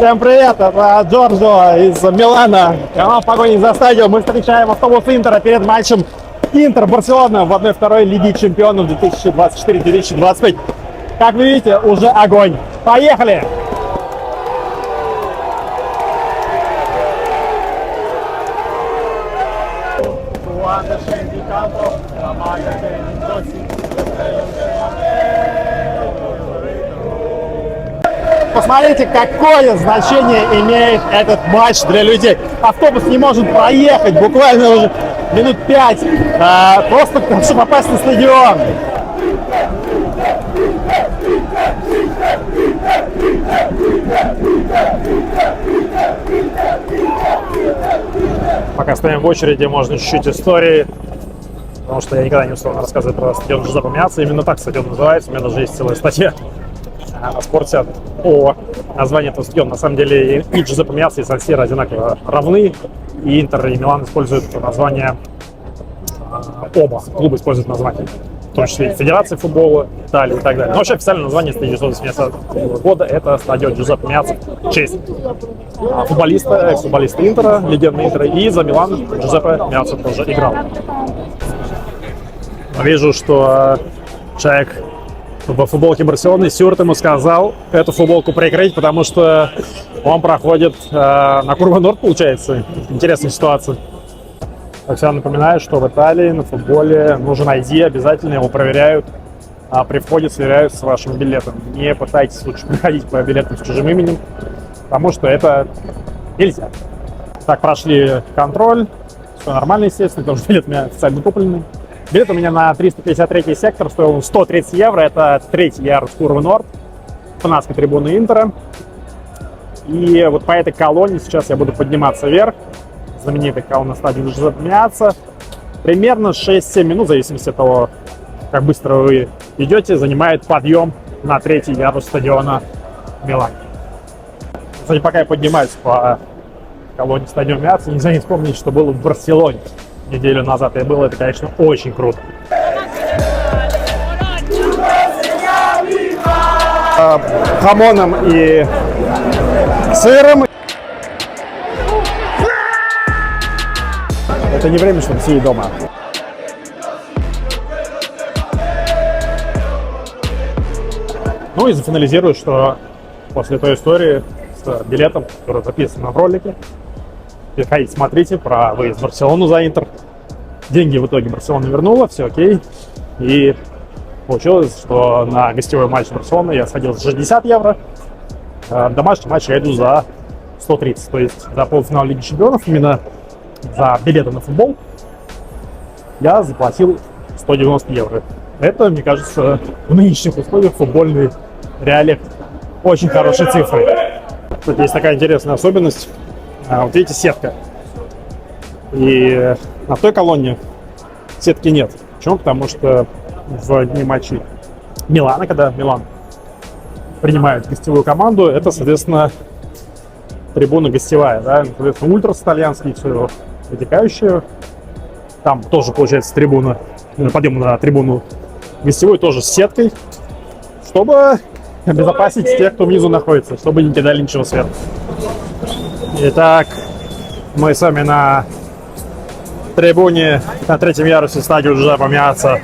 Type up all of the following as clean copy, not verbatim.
Всем привет, это Джорджо из Милана. Канал «Погони за стадион». Мы встречаем автобус Интера перед матчем Интер-Барселона в 1-2 Лиги Чемпионов 2024-2025. Как вы видите, уже огонь. Поехали! Посмотрите, какое значение имеет этот матч для людей. Автобус не может проехать буквально уже минут 5, просто чтобы попасть на стадион. Пока стоим в очереди, можно чуть-чуть истории, потому что я никогда не успел рассказывать про стадион Джузеппе Меацци. Именно так стадион называется, у меня даже есть целая статья на спорте о названии этого стадиона. На самом деле и Джузеппе Меацци, и Сан-Сиро одинаково равны, и Интер, и Милан используют название, оба клуба используют название, в том числе и Федерации футбола Италии и так далее. Но вообще официальное название с 1980 года это стадион Джузеппе Меацци в честь футболиста, экс-футболиста Интера, легенды Интера, и за Милан Джузеппе Меацци тоже играл. Вижу, что человек в футболке Барселоны, Стюарт ему сказал эту футболку прикрыть, потому что он проходит на Курва-Норд, получается. Интересная ситуация. Я всегда напоминаю, что в Италии на футболе нужен ID, обязательно его проверяют, а при входе сверяют с вашим билетом. Не пытайтесь лучше приходить по билетам с чужим именем, потому что это нельзя. Так, прошли контроль, все нормально, естественно, потому что билет у меня официально купленный. Билет у меня на 353 сектор, стоил 130 евро, это третий ярус Курва-Норд, фанатской трибуны Интера. И вот по этой колонне сейчас я буду подниматься вверх, знаменитая колонна стадиона Джузеппе Меацци. Примерно 6-7 минут, в зависимости от того, как быстро вы идете, занимает подъем на третий ярус стадиона Милан. Кстати, пока я поднимаюсь по колонне стадиона Меацци, нельзя не вспомнить, что было в Барселоне неделю назад. И было это, конечно, очень круто. Хамоном и сыром. Это не время, чтобы сидеть дома. Ну и зафинализирую, что после той истории с билетом, который записан в ролике, приходите, смотрите про выезд в Барселону за Интер. Деньги в итоге Барселона вернула, все окей. И получилось, что на гостевой матч Барселоны я сходил за 60 евро. Домашний матч я иду за 130. То есть за полуфинал Лиги Чемпионов, именно за билеты на футбол, я заплатил 190 евро. Это, мне кажется, в нынешних условиях футбольной реалии очень хорошие цифры. Тут есть такая интересная особенность. Вот видите, сетка. И на той колонне сетки нет. Почему? Потому что в дни матчей Милана, когда Милан принимает гостевую команду, это, соответственно, трибуна гостевая, да, соответственно, ультрас итальянский, все вытекающее. Там тоже получается трибуна, подъем на трибуну гостевую тоже с сеткой, чтобы обезопасить тех, кто внизу находится, чтобы не кидали ничего сверху. Итак, мы с вами на трибуне на третьем ярусе стадиона Джузеппе Меацци.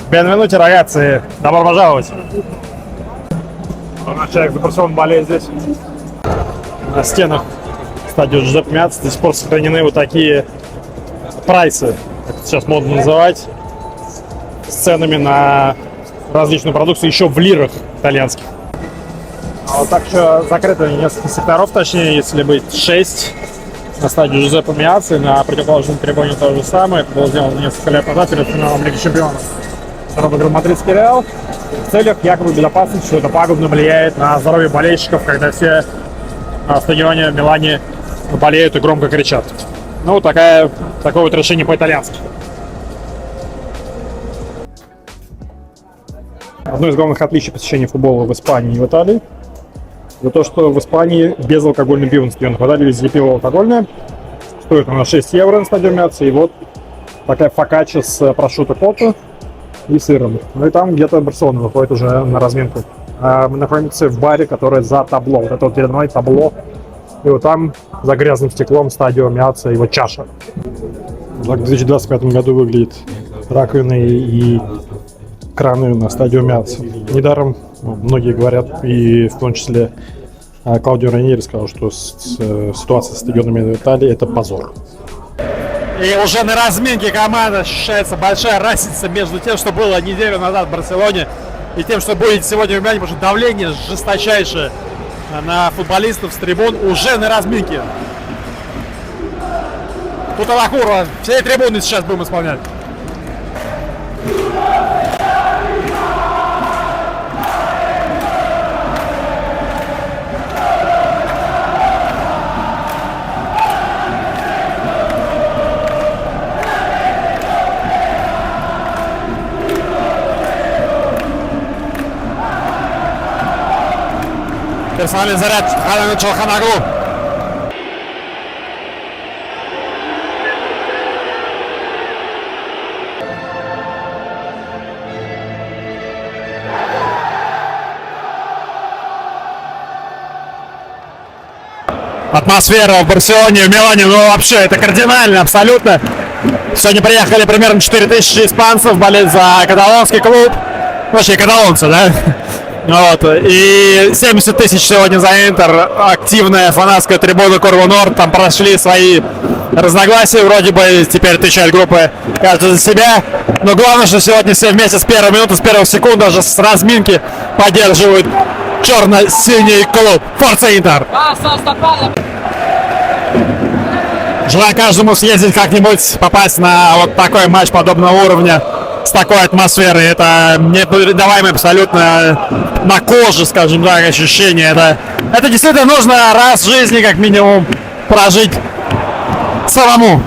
Бенвенути, рагацци, добро пожаловать. Наш человек за Барселону болеет здесь. На стенах стадиона Джузеппе Меацци до сих пор сохранены вот такие прайсы, как это сейчас модно называть, с ценами на различную продукцию еще в лирах итальянских. А вот так еще закрыто несколько секторов, точнее, если быть 6 на стадии Джузеппе Меацци, на противоположной трибуне то же самое. Это было сделано несколько лет назад перед финалом Лиги Чемпионов. Который выиграл мадридский Реал в целях якобы безопасности, что это пагубно влияет на здоровье болельщиков, когда все на стадионе в Милане болеют и громко кричат. Ну, такое вот решение по-итальянски. Одно из главных отличий посещения футбола в Испании и в Италии — это то, что в Испании безалкогольное пиво на стадионах. В Италии везде пиво алкогольное. Стоит оно 6 евро на стадионе Меацци. И вот такая фокачча с прошутто котто и сыром. Ну и там где-то Барселона выходит уже на разминку. Мы находимся в баре, который за табло. Вот это вот дверное табло. И вот там, за грязным стеклом, стадио Миаца, его чаша. Так в 2025 году выглядит раковины и краны на стадио Миаца. Недаром многие говорят, и в том числе Клаудио Раньери сказал, что ситуация с стадионами в Италии – это позор. И уже на разминке команды ощущается большая разница между тем, что было неделю назад в Барселоне, и тем, что будет сегодня в Милане, потому что давление жесточайшее на футболистов с трибун уже на разминке. Тут Алахурова, все трибуны сейчас будем исполнять. Персональный заряд Ханана Чалханаглу. Атмосфера в Барселоне, в Милане, ну вообще это кардинально, абсолютно. Сегодня приехали примерно 4000 испанцев болеть за каталонский клуб. Вообще каталонцы, да? Вот. И 70 тысяч сегодня за Интер. Активная фанатская трибуна Корво Норд. Там прошли свои разногласия. Вроде бы теперь отвечают группы каждый за себя. Но главное, что сегодня все вместе с первой минуты, с первых секунд, даже с разминки поддерживают черно-синий клуб. Форца Интер! Желаю каждому съездить как-нибудь, попасть на вот такой матч подобного уровня, с такой атмосферой. Это непередаваемое абсолютно на коже, скажем так, ощущение. Это действительно нужно раз в жизни как минимум прожить самому.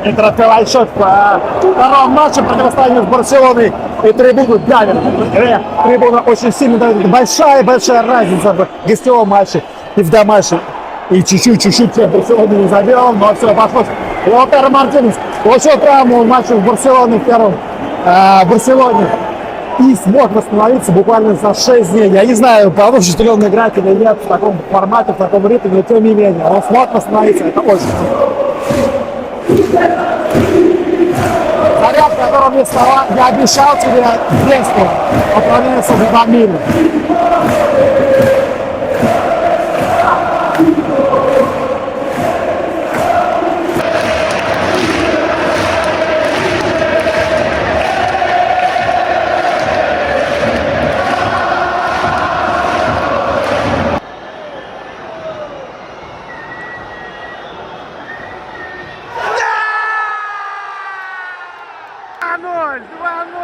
Интер открывает счет по второму матчу противостояния с Барселоной, и трибуну давят. Трибуна очень сильно давит. Большая разница в гостевом матче и в домашнем. И чуть-чуть Барселона не забил, но все, подходит. Лаутеро Мартинес получил травму в матче в Барселоне в первом Барселоне. И смог восстановиться буквально за 6 дней. Я не знаю, получится ли он играть или нет в таком формате, в таком ритме, но тем не менее. Он смог восстановиться, это очень круто. Заряд, в котором есть слова, я обещал тебе детство, отправляется в 2 мили.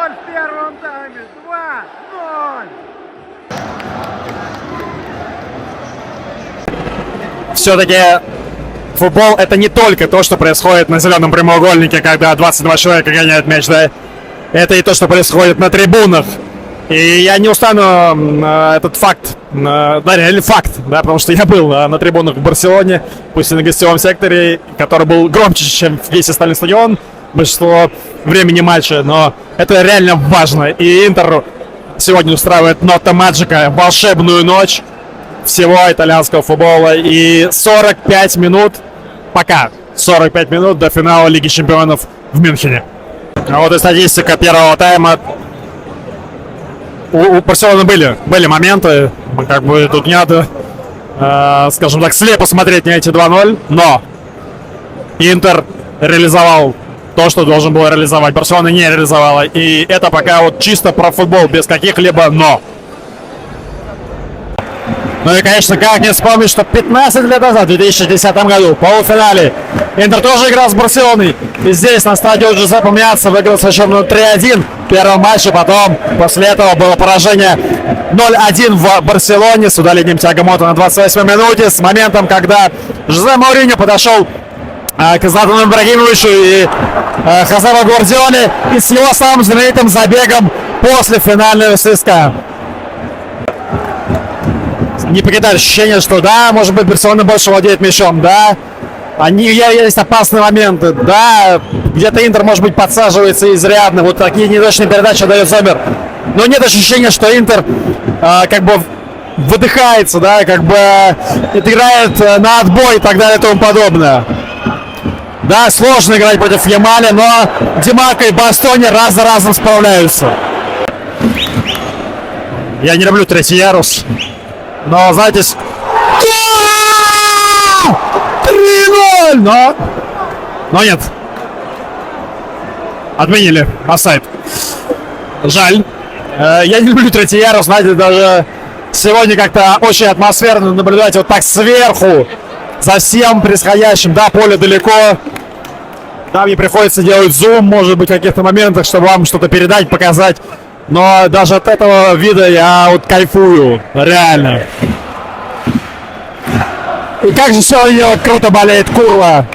В первом тайме 2-0. Все-таки футбол — это не только то, что происходит на зеленом прямоугольнике, когда 22 человека гоняют мяч, да? Это и то, что происходит на трибунах. И я не устану этот факт, да, реально факт, да, потому что я был на трибунах в Барселоне, пусть и на гостевом секторе, который был громче, чем весь остальной стадион, большинство времени матча, но это реально важно. И Интер сегодня устраивает Нота Маджика, волшебную ночь всего итальянского футбола. И 45 минут, пока 45 минут до финала Лиги Чемпионов в Мюнхене. А вот и статистика первого тайма. У Барселоны были моменты, как бы тут не надо, скажем так, слепо смотреть на эти 2-0, но Интер реализовал то, что должен был реализовать. Барселона не реализовала. И это пока вот чисто про футбол, без каких-либо «но». Ну и, конечно, как не вспомнить, что 15 лет назад, в 2010 году, в полуфинале, Интер тоже играл с Барселоной. И здесь, на стадионе Джузеппе Меаццо, выиграл со счетом 3-1 в первом матче. Потом, после этого, было поражение 0-1 в Барселоне с удалением Тиаго Мота на 28 минуте. С моментом, когда Жозе Мауриньо подошел к Златану Ибрагимовичу и Хозеу Гвардиоле, и с его самым знаменитым забегом после финального свистка. Не покидает ощущение, что да, может быть, Барселона больше владеет мячом, да, есть опасные моменты, да, где-то Интер, может быть, подсаживается изрядно, вот такие неточные передачи дает Зомер, но нет ощущения, что Интер как бы выдыхается, да, как бы играет на отбой и так далее и тому подобное. Да, сложно играть против Ямаля, но Ди Марко и Бастони раз за разом справляются. Я не люблю третий ярус, но, знаете, 3-0, но нет. Отменили офсайд. Жаль. Я не люблю третий ярус, знаете, даже сегодня как-то очень атмосферно наблюдать вот так сверху за всем происходящим. Да, поле далеко. Да, мне приходится делать зум, может быть, в каких-то моментах, чтобы вам что-то передать, показать. Но даже от этого вида я вот кайфую, реально. И как же сегодня вот круто болеет Курла.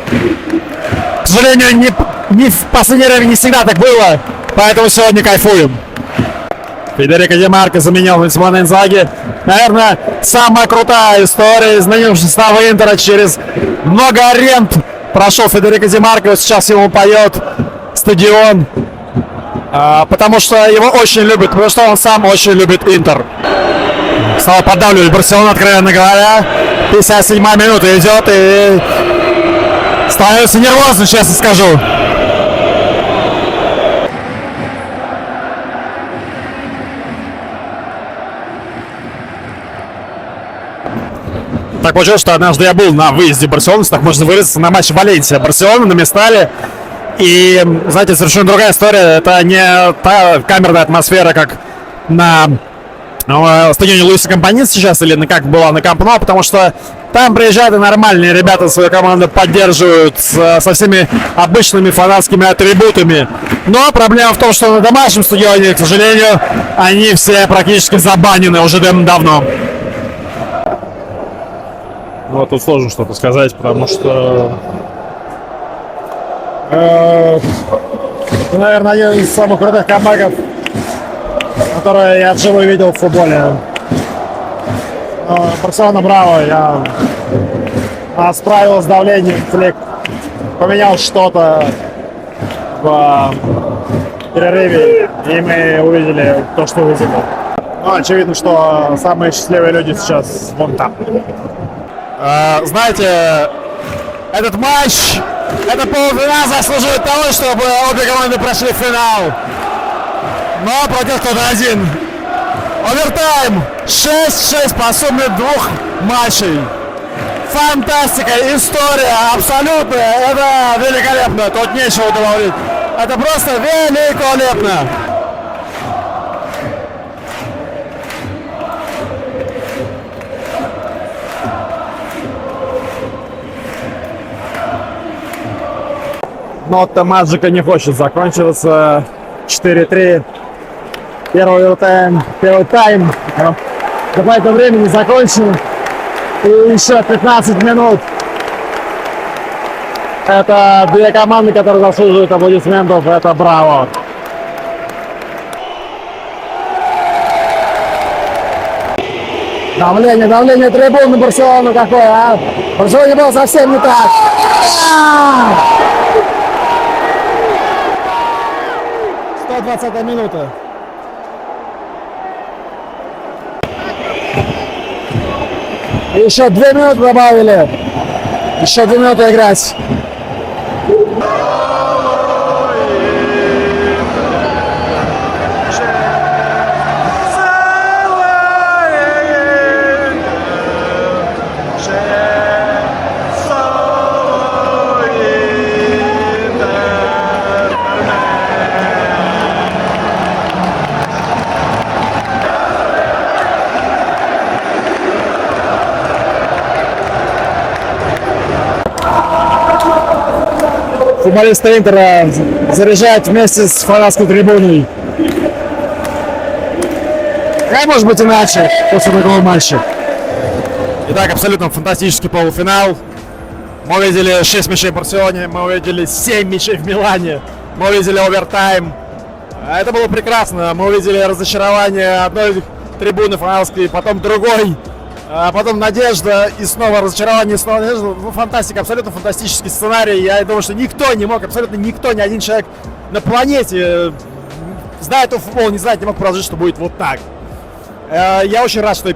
К сожалению, не в последнее время не всегда так было, поэтому сегодня кайфуем. Федерико Ди Марко заменил Симона Инзаги. Наверное, самая крутая история изменившего состава Интера через много аренд. Прошел Федерико Ди Марко, сейчас ему поет стадион. Потому что его очень любят, потому что он сам очень любит Интер. Стало поддавливать Барселону, откровенно говоря. 57-я минута идет и становится нервозно, честно скажу. Так получилось, что однажды я был на выезде Барселоны, так можно выразиться, на матче Валенсия. Барселона на Местале. И, знаете, совершенно другая история. Это не та камерная атмосфера, как на стадионе Луиса Компаньи сейчас, или как была на Камп Ноу, потому что там приезжают и нормальные ребята свою команду поддерживают со всеми обычными фанатскими атрибутами. Но проблема в том, что на домашнем стадионе, к сожалению, они все практически забанены уже давно. Ну, тут сложно что-то сказать, потому что наверное, один из самых крутых камбэков, которые я вживую видел в футболе. Барселона браво, я справилась с давлением, Флик поменял что-то в перерыве, и мы увидели то, что увидели. Ну, очевидно, что самые счастливые люди сейчас вон там. Знаете, этот матч, это полуфинал заслуживает того, чтобы обе команды прошли в финал. Но против кто-то один. Овертайм 6-6 по сумме двух матчей. Фантастика, история абсолютная. Это великолепно, тут нечего добавить. Это просто великолепно. Но Маджика не хочет закончиться. 4-3. Первый тайм. Какое-то время не закончен. И еще 15 минут. Это две команды, которые заслуживают аплодисментов. Это браво. Давление трибун на Барселону какое, а? В Барселоне было совсем не так. 120-я минута. Еще 2 минуты добавили. Еще 2 минуты играть. футболисты Интера заряжают вместе с фанатской трибуной. Как может быть иначе после такого матча? Итак, абсолютно фантастический полуфинал. Мы увидели 6 мячей в Барселоне, мы увидели 7 мячей в Милане, мы увидели овертайм. Это было прекрасно. Мы увидели разочарование одной трибуны фанатской, потом другой, потом надежда, и снова разочарование, и снова надежда. Ну, фантастика, абсолютно фантастический сценарий. Я думаю, что никто не мог, абсолютно никто, ни один человек на планете, зная этот футбол, не знает, не мог прожить, что будет вот так. Я очень рад, что я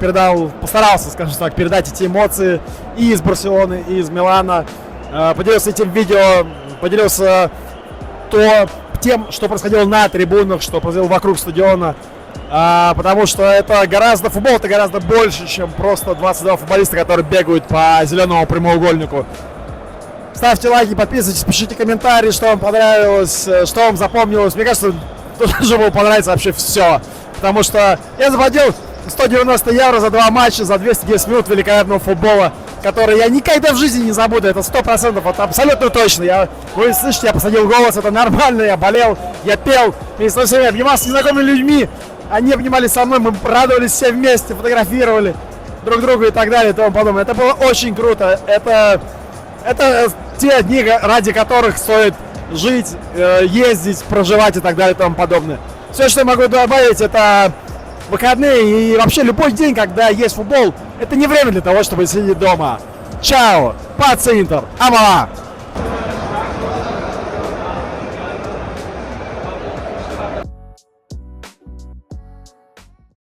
постарался, скажем так, передать эти эмоции и из Барселоны, и из Милана. Поделился этим видео, поделился тем, что происходило на трибунах, что происходило вокруг стадиона. Потому что это гораздо, футбол это гораздо больше, чем просто 22 футболиста, которые бегают по зеленому прямоугольнику. Ставьте лайки, подписывайтесь, пишите комментарии, что вам понравилось, что вам запомнилось. Мне кажется, должно было понравиться вообще все. Потому что я заплатил 190 евро за 2 матча, за 210 минут великолепного футбола, который я никогда в жизни не забуду. Это 100%, это абсолютно точно. Вы слышите, я посадил голос, это нормально, я болел, я пел. И со всеми обнимался с незнакомыми людьми. Они обнимались со мной, мы радовались все вместе, фотографировали друг друга и так далее и тому подобное. Это было очень круто. Это те дни, ради которых стоит жить, ездить, проживать и так далее и тому подобное. Все, что я могу добавить, это выходные и вообще любой день, когда есть футбол, это не время для того, чтобы сидеть дома. Чао, пац Интер, амала!